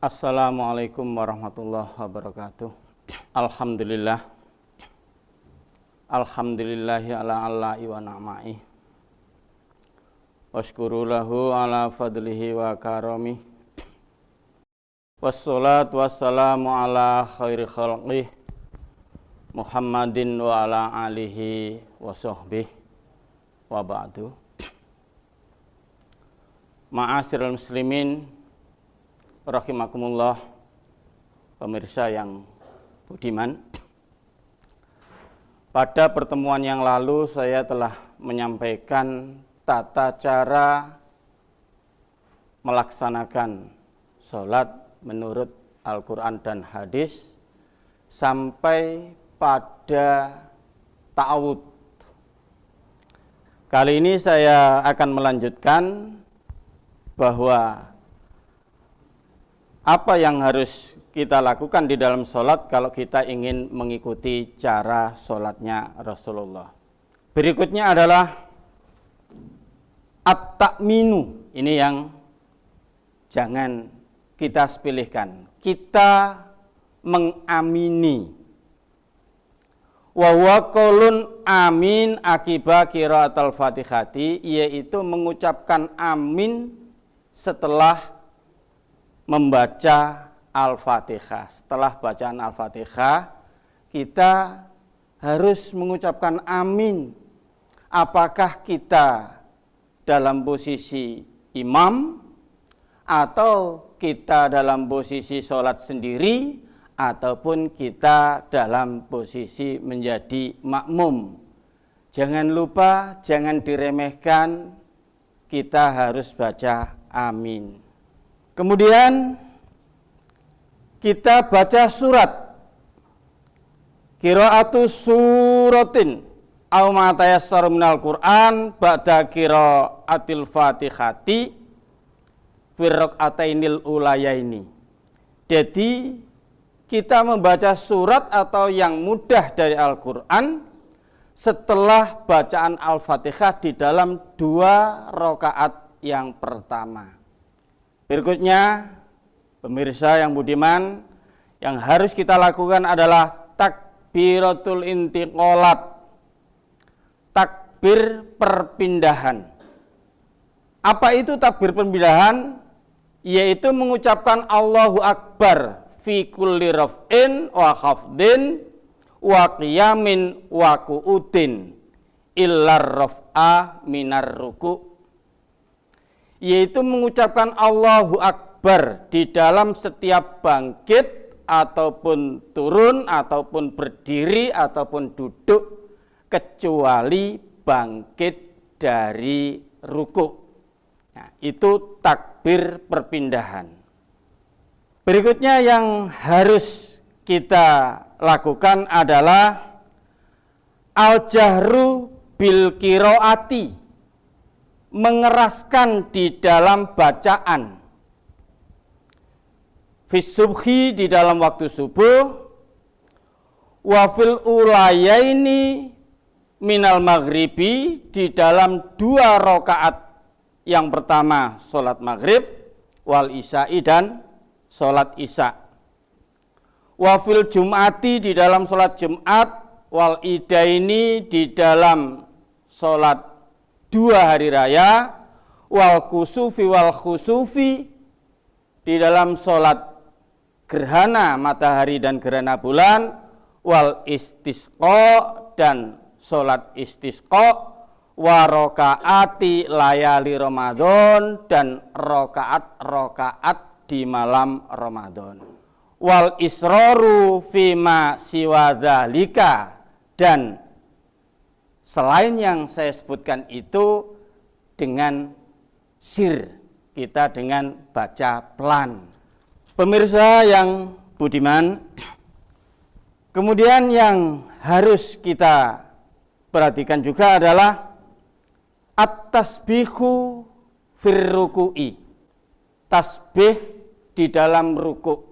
Assalamualaikum warahmatullahi wabarakatuh. Alhamdulillah. Alhamdulillahi ala Allahi wa na'ma'i. Washkuru lahu ala fadlihi wa karami. Wassalatu wassalamu ala khairi khalqih Muhammadin wa ala alihi wa sahbihi wa ba'du. Ma'asyiral muslimin rahimakumullah, pemirsa yang budiman. Pada pertemuan yang lalu saya telah menyampaikan tata cara melaksanakan sholat menurut Al-Quran dan hadis sampai pada ta'awud. Kali ini saya akan melanjutkan bahwa apa yang harus kita lakukan di dalam sholat kalau kita ingin mengikuti cara sholatnya Rasulullah. Berikutnya adalah at-ta'minu. Ini yang jangan kita sepilihkan. Kita mengamini. Wa huwa qaulun amin akiba qiraatul Fatihati, yaitu mengucapkan amin setelah membaca Al-Fatihah. Setelah bacaan Al-Fatihah, kita harus mengucapkan amin. Apakah kita dalam posisi imam, atau kita dalam posisi sholat sendiri, ataupun kita dalam posisi menjadi makmum. Jangan lupa, jangan diremehkan, kita harus baca amin. Kemudian kita baca surat, qiraatu suratin aw ma tayassara minal Qur'an ba'da qiraatil Fatihati fi rak'atainil ulayaini. Jadi kita membaca surat atau yang mudah dari Al-Qur'an setelah bacaan Al-Fatihah di dalam 2 rakaat yang pertama. Berikutnya, pemirsa yang budiman, yang harus kita lakukan adalah takbiratul intiqalat, takbir perpindahan. Apa itu takbir perpindahan? Yaitu mengucapkan Allahu Akbar fi kulli raf'in wa khafdin wa qiyamin wa qu'udin illar raf'a minar ruku'. Yaitu mengucapkan Allahu Akbar di dalam setiap bangkit ataupun turun ataupun berdiri ataupun duduk, kecuali bangkit dari ruku'. Nah, itu takbir perpindahan. Berikutnya yang harus kita lakukan adalah al-jahru bil qiraati, mengeraskan di dalam bacaan. Fis subhi, di dalam waktu subuh, wa fil ulayaini minal maghribi, di dalam 2 rakaat yang pertama sholat maghrib, wal isya'i, dan sholat isya. Wa fil jum'ati, di dalam sholat Jumat, wal idaini, di dalam sholat 2 hari raya, wal kusufi wal khusufi, di dalam sholat gerhana matahari dan gerhana bulan, wal istisqa, dan sholat istisqa, wa rokaati layali Ramadan, dan rokaat-rokaat di malam Ramadan, wal isroru fima siwadhalika, dan selain yang saya sebutkan itu dengan sir, kita dengan baca pelan. Pemirsa yang budiman, kemudian yang harus kita perhatikan juga adalah at-tasbihu fir ruku'i, tasbih di dalam ruku'.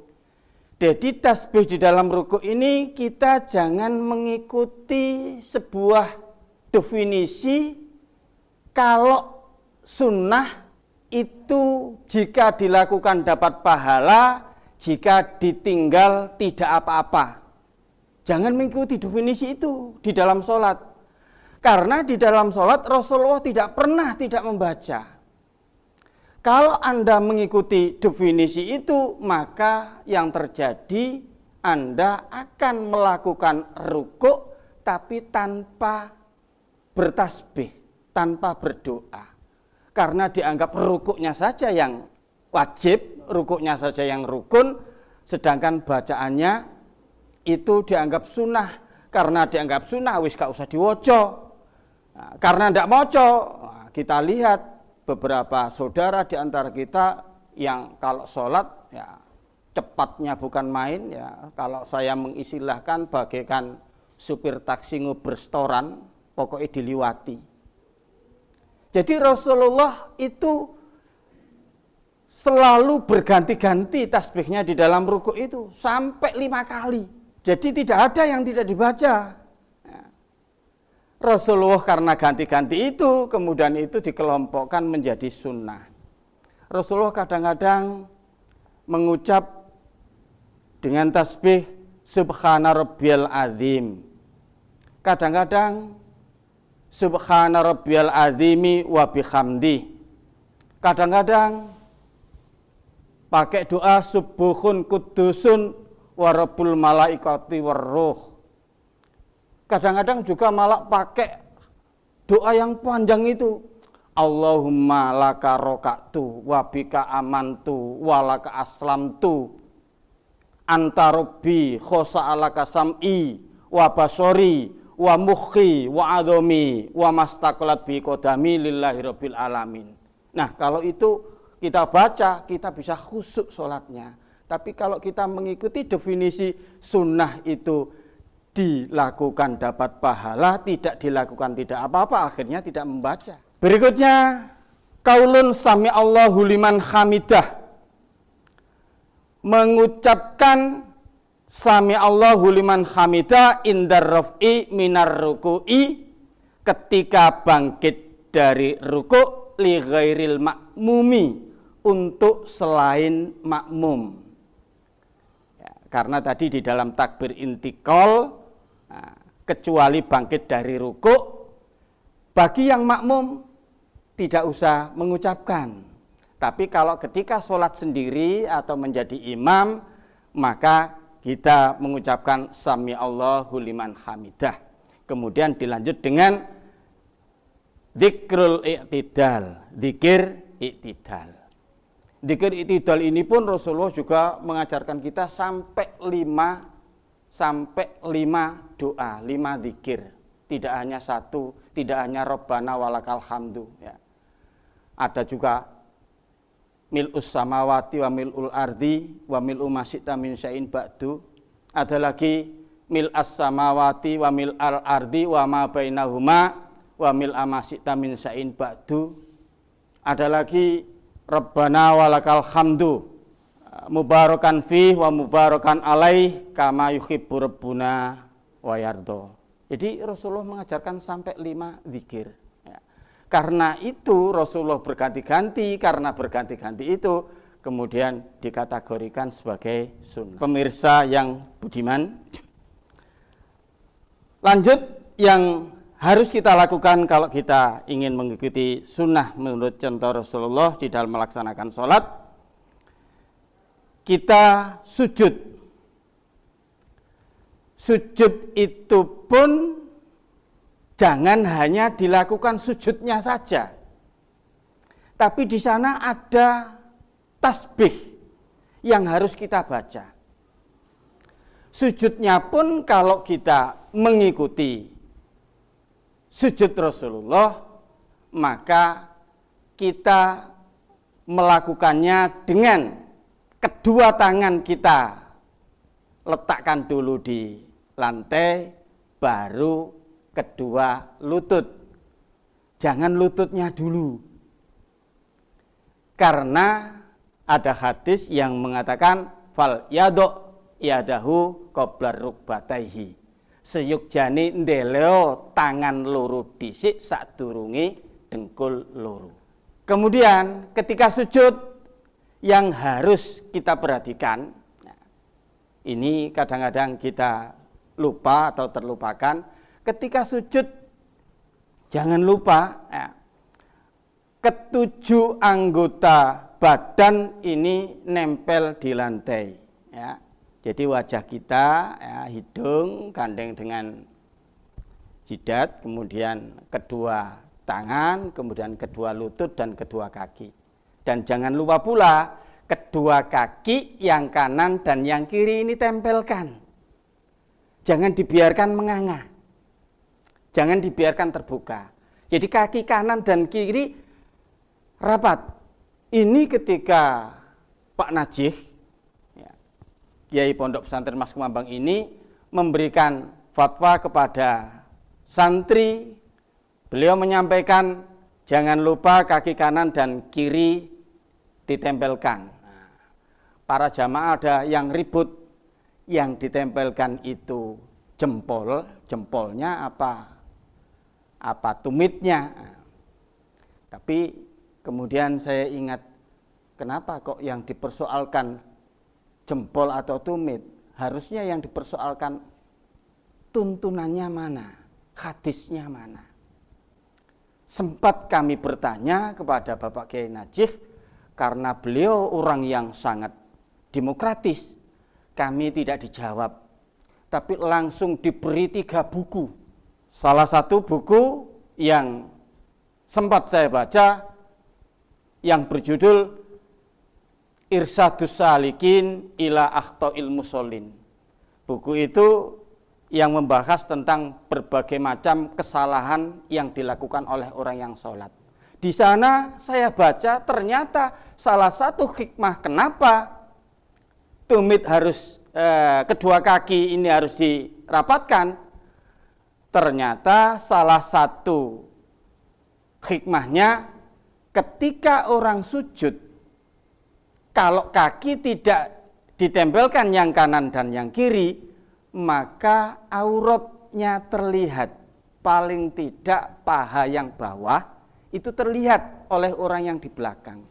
Jadi tasbih di dalam ruku' ini kita jangan mengikuti sebuah definisi kalau sunnah itu jika dilakukan dapat pahala, jika ditinggal tidak apa-apa. Jangan mengikuti definisi itu di dalam sholat. Karena di dalam sholat Rasulullah tidak pernah tidak membaca. Kalau Anda mengikuti definisi itu, maka yang terjadi Anda akan melakukan rukuk tapi tanpa bertasbih, tanpa berdoa. Karena dianggap rukuknya saja yang wajib, rukuknya saja yang rukun, sedangkan bacaannya itu dianggap sunnah. Karena dianggap sunnah, wis gak usah diwoco. Nah, karena tidak moco, kita lihat beberapa saudara di antara kita yang kalau sholat ya cepatnya bukan main ya. Kalau saya mengistilahkan bagaikan supir taksi nguberstoran, pokoknya diliwati. Jadi Rasulullah itu selalu berganti-ganti tasbihnya di dalam rukuk itu sampai 5 kali. Jadi tidak ada yang tidak dibaca. Rasulullah karena ganti-ganti itu, kemudian itu dikelompokkan menjadi sunnah. Rasulullah kadang-kadang mengucap dengan tasbih Subhana Rabbiyal Azim. Kadang-kadang Subhana Rabbiyal Azimi wa bihamdi. Kadang-kadang pakai doa Subuhun Kudusun wa Rabbul Malaikati warruh. Kadang-kadang juga malah pakai doa yang panjang itu. Allahumma laka roka'tu wa bika amantu wa laka aslamtu anta rabbi khosa'alaka sam'i wa basori wa mukhi wa adomi wa mastaqalat bi kodami lillahi rabbil alamin. Nah, kalau itu kita baca, kita bisa khusyuk sholatnya. Tapi kalau kita mengikuti definisi sunnah itu dilakukan dapat pahala, tidak dilakukan tidak apa-apa, akhirnya tidak membaca. Berikutnya, qaulun sami Allahu liman hamidah. Mengucapkan sami Allahu liman hamidah indar raf'i minar ruku'i, ketika bangkit dari ruku' li ghairil makmumi, untuk selain makmum. Ya, karena tadi di dalam takbir intikal, nah, kecuali bangkit dari rukuk, bagi yang makmum tidak usah mengucapkan. Tapi kalau ketika sholat sendiri atau menjadi imam, maka kita mengucapkan sami Allahu liman hamidah. Kemudian dilanjut dengan dzikrul i'tidal, zikir i'tidal. Zikir i'tidal ini pun Rasulullah juga mengajarkan kita sampai 5 doa, 5 zikir. Tidak hanya satu, tidak hanya Rabbana walakal hamdu. Ya. Ada juga mil'us samawati wa mil'ul ardi wa mil'u masyita min syai'in ba'du. Ada lagi mil'as samawati wa mil'al ardi wa ma bainahuma wa mil'a masyita min syai'in ba'du. Ada lagi Rabbana walakal hamdu mubarakan fih wa mubarakan alaih kama yuhibbu rabbuna wa yardo. Jadi Rasulullah mengajarkan sampai 5 zikir. Ya. Karena itu Rasulullah berganti-ganti, karena berganti-ganti itu kemudian dikategorikan sebagai sunnah. Pemirsa yang budiman, lanjut yang harus kita lakukan kalau kita ingin mengikuti sunnah menurut contoh Rasulullah di dalam melaksanakan sholat, kita sujud. Sujud itu pun jangan hanya dilakukan sujudnya saja, tapi di sana ada tasbih yang harus kita baca. Sujudnya pun kalau kita mengikuti sujud Rasulullah, maka kita melakukannya dengan kedua tangan kita letakkan dulu di lantai, baru kedua lutut. Jangan lututnya dulu. Karena ada hadis yang mengatakan fal yadahu qabla rukbataihi. Seyukjane ndeleo tangan loro dhisik sadurunge dengkul loro. Kemudian ketika sujud yang harus kita perhatikan Ini kadang-kadang kita lupa atau terlupakan. Ketika sujud, jangan lupa ya, ketujuh anggota badan ini nempel di lantai. Ya. Jadi wajah kita, ya, hidung gandeng dengan jidat, kemudian kedua tangan, kemudian kedua lutut dan kedua kaki. Dan jangan lupa pula kedua kaki yang kanan dan yang kiri ini tempelkan. Jangan dibiarkan menganga. Jangan dibiarkan terbuka. Jadi kaki kanan dan kiri rapat. Ini ketika Pak Najih, ya, Kiai Pondok Pesantren Mas Kumambang ini memberikan fatwa kepada santri, beliau menyampaikan jangan lupa kaki kanan dan kiri ditempelkan. Para jamaah ada yang ribut, yang ditempelkan itu jempolnya apa tumitnya. Tapi kemudian saya ingat, kenapa kok yang dipersoalkan jempol atau tumit? Harusnya yang dipersoalkan tuntunannya mana, hadisnya mana. Sempat kami bertanya kepada Bapak Kiai Najih, karena beliau orang yang sangat demokratis, kami tidak dijawab, tapi langsung diberi 3 buku. Salah satu buku yang sempat saya baca yang berjudul Irsyadus Salikin ila Akhta'il Musholin. Buku itu yang membahas tentang berbagai macam kesalahan yang dilakukan oleh orang yang sholat. Di sana saya baca ternyata salah satu hikmah kenapa tumit harus kedua kaki ini harus dirapatkan, ternyata salah satu hikmahnya ketika orang sujud, kalau kaki tidak ditempelkan yang kanan dan yang kiri, maka auratnya terlihat, paling tidak paha yang bawah itu terlihat oleh orang yang di belakang.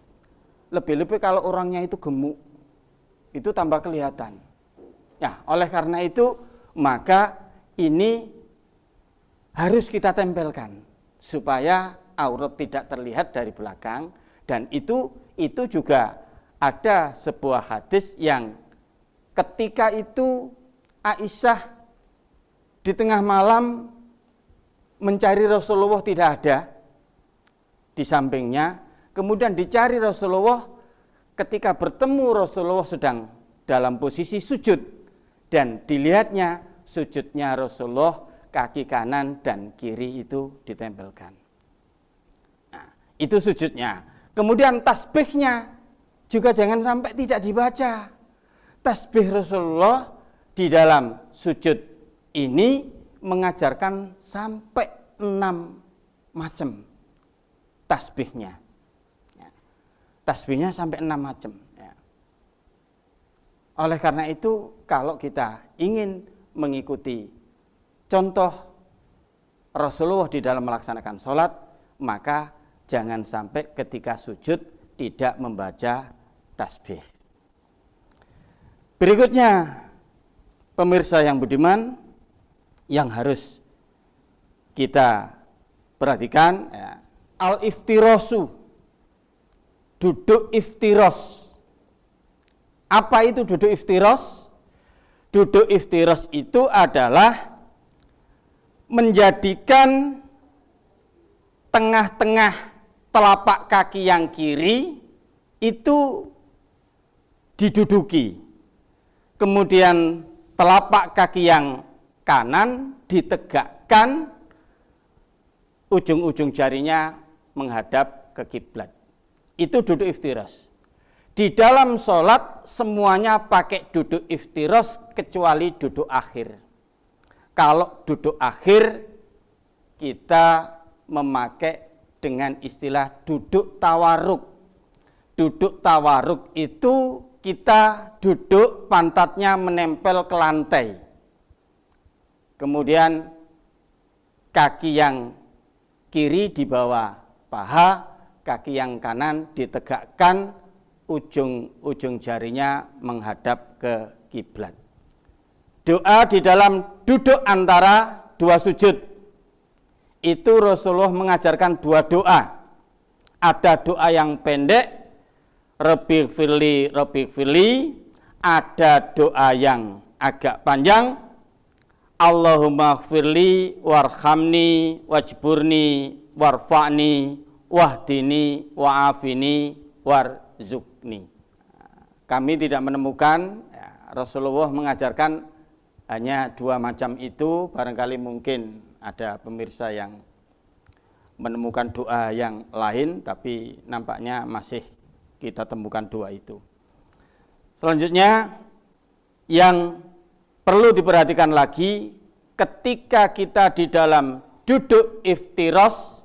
Lebih-lebih kalau orangnya itu gemuk, itu tambah kelihatan. Ya, oleh karena itu maka ini harus kita tempelkan supaya aurat tidak terlihat dari belakang. Dan itu juga ada sebuah hadis yang ketika itu Aisyah di tengah malam mencari Rasulullah tidak ada di sampingnya, kemudian dicari Rasulullah, ketika bertemu Rasulullah sedang dalam posisi sujud dan dilihatnya sujudnya Rasulullah, kaki kanan dan kiri itu ditempelkan. Nah, itu sujudnya. Kemudian tasbihnya juga jangan sampai tidak dibaca. Tasbih Rasulullah di dalam sujud ini mengajarkan sampai 6 macam tasbihnya. Tasbihnya sampai 6 macam. Oleh karena itu, kalau kita ingin mengikuti contoh Rasulullah di dalam melaksanakan sholat, maka jangan sampai ketika sujud tidak membaca tasbih. Berikutnya, pemirsa yang budiman, yang harus kita perhatikan, ya, al-iftirosu, duduk iftiros. Apa itu duduk iftiros? Duduk iftiros itu adalah menjadikan tengah-tengah telapak kaki yang kiri itu diduduki. Kemudian telapak kaki yang kanan ditegakkan, ujung-ujung jarinya menghadap ke kiblat. Itu duduk iftiros. Di dalam sholat semuanya pakai duduk iftiros kecuali duduk akhir. Kalau duduk akhir kita memakai dengan istilah duduk tawarruk. Duduk tawarruk itu kita duduk pantatnya menempel ke lantai. Kemudian kaki yang kiri di bawah paha, kaki yang kanan ditegakkan, ujung jarinya menghadap ke kiblat. doa di dalam duduk antara dua sujud. Itu Rasulullah mengajarkan dua doa. Ada doa yang pendek, Rabbighfirli, Rabbighfirli. Ada doa yang agak panjang, Allahumma gfirli warhamni wajburni warfa'ni wahdini wa'afini warzukni. Kami tidak menemukan, Rasulullah mengajarkan hanya dua macam itu. Barangkali mungkin ada pemirsa yang menemukan doa yang lain, tapi nampaknya masih kita temukan doa itu. Selanjutnya yang perlu diperhatikan lagi, ketika kita di dalam duduk iftiros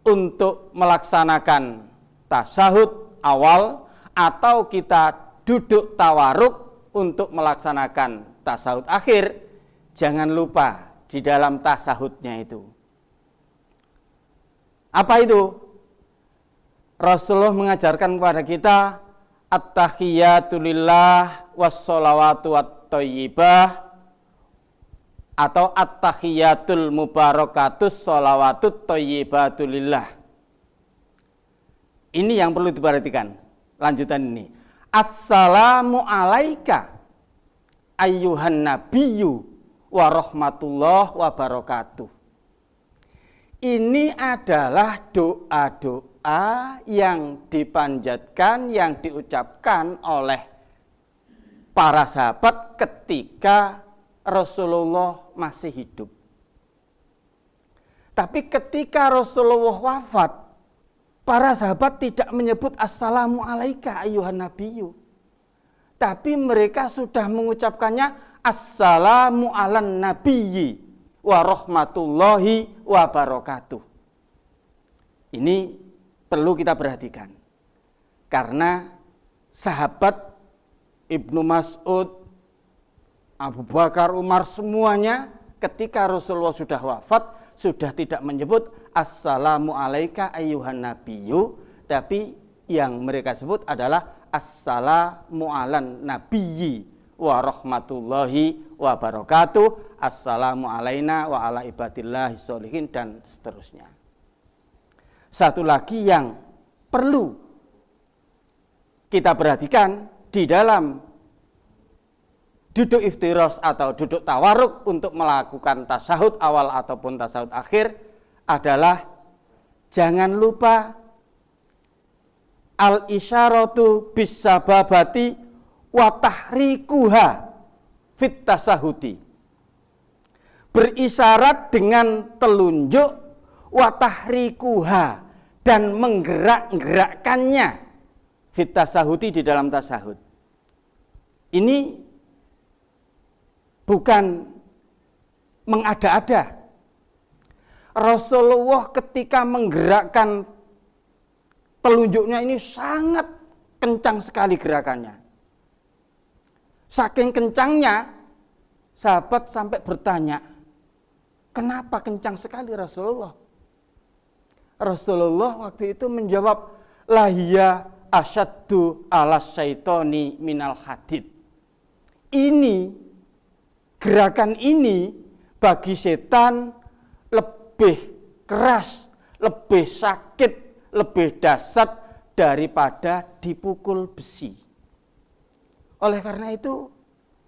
untuk melaksanakan tasyahud awal atau kita duduk tawaruk untuk melaksanakan tasyahud akhir, jangan lupa di dalam tasyahudnya itu. Apa itu? Rasulullah mengajarkan kepada kita at-tahiyyatu lillah was-sholawatu wat-thayyibah atau at-tahiyyatul mubarakatus sholawatut thayyibatu lillah. Ini yang perlu diperhatikan. Lanjutan ini. Assalamu alaika ayyuhan nabiyyu wa rahmatullah wa barakatuh. Ini adalah doa-doa yang dipanjatkan, yang diucapkan oleh para sahabat ketika Rasulullah masih hidup. Tapi ketika Rasulullah wafat, para sahabat tidak menyebut assalamu alaika ayyuhan nabiyyu. Tapi mereka sudah mengucapkannya assalamu alan nabiyyi wa rahmatullahi wa barakatuh. Ini perlu kita perhatikan. Karena sahabat Ibnu Mas'ud, Abu Bakar, Umar, semuanya ketika Rasulullah sudah wafat, sudah tidak menyebut assalamu alaika ayyuhan nabiyyu, tapi yang mereka sebut adalah assalamu alan nabiyyi wa rahmatullahi wa barakatuh, assalamu alaina wa ala ibadillahi sholihin, dan seterusnya. Satu lagi yang perlu kita perhatikan di dalam duduk iftiros atau duduk tawaruk untuk melakukan tasyahud awal ataupun tasyahud akhir adalah jangan lupa al-isyaratu bis-sababati wa tahrikuha fit tasyahudi. Berisyarat dengan telunjuk, wa tahrikuha, dan menggerak-gerakkannya fit tasyahudi, di dalam tasyahud. Ini bukan mengada-ada. Rasulullah ketika menggerakkan telunjuknya ini sangat kencang sekali gerakannya. Saking kencangnya, sahabat sampai bertanya, kenapa kencang sekali Rasulullah? Rasulullah waktu itu menjawab, lahiya asyaddu alas syaitoni minal hadid. Ini, gerakan ini bagi setan lebih keras, lebih sakit, lebih dahsyat daripada dipukul besi. Oleh karena itu,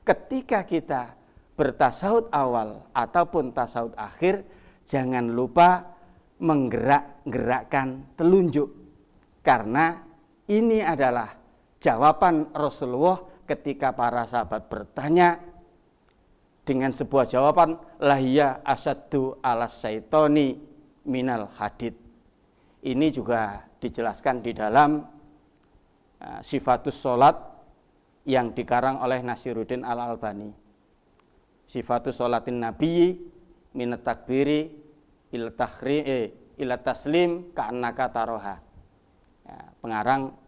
ketika kita bertasyahud awal ataupun tasyahud akhir, jangan lupa menggerak-gerakkan telunjuk. Karena ini adalah jawaban Rasulullah ketika para sahabat bertanya dengan sebuah jawaban, lahiya asyaddu alas syaitoni minal hadid. Ini juga dijelaskan di dalam Sifatus Sholat yang dikarang oleh Nasiruddin Al-Albani. Sifatus Sholatin Nabiyyi minat takbiri ila taslim ka'annaka taroha. Ya, pengarang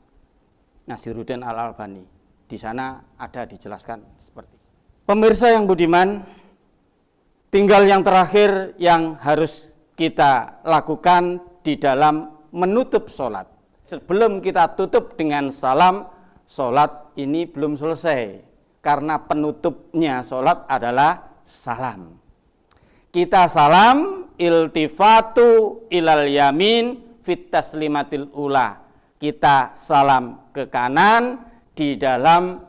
Nasiruddin Al-Albani. Di sana ada dijelaskan seperti itu. Pemirsa yang budiman, tinggal yang terakhir yang harus kita lakukan di dalam menutup sholat. Sebelum kita tutup dengan salam, sholat ini belum selesai. karena penutupnya sholat adalah salam. Kita salam iltifatu ilal yamin fit taslimatil ula. Kita salam ke kanan di dalam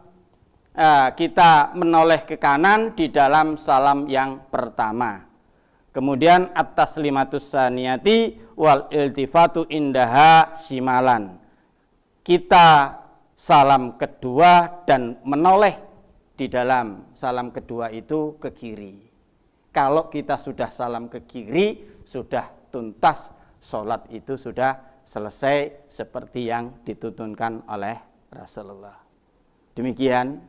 kita menoleh ke kanan di dalam salam yang pertama. Kemudian at-taslimatus saniyati wal iltifatu indaha shimalan. Kita salam kedua dan menoleh di dalam salam kedua itu ke kiri. Kalau kita sudah salam ke kiri, sudah tuntas, sholat itu sudah selesai seperti yang dituntunkan oleh Rasulullah. Demikian,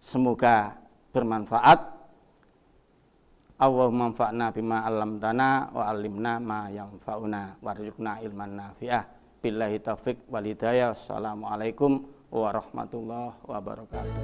semoga bermanfaat. Allahumma anfa'na bima 'allamtana wa 'allimna ma yanfa'una warzuqna ilman nafi'ah. Billahi taufiq wal hidayah. Wassalamualaikum warahmatullahi wabarakatuh.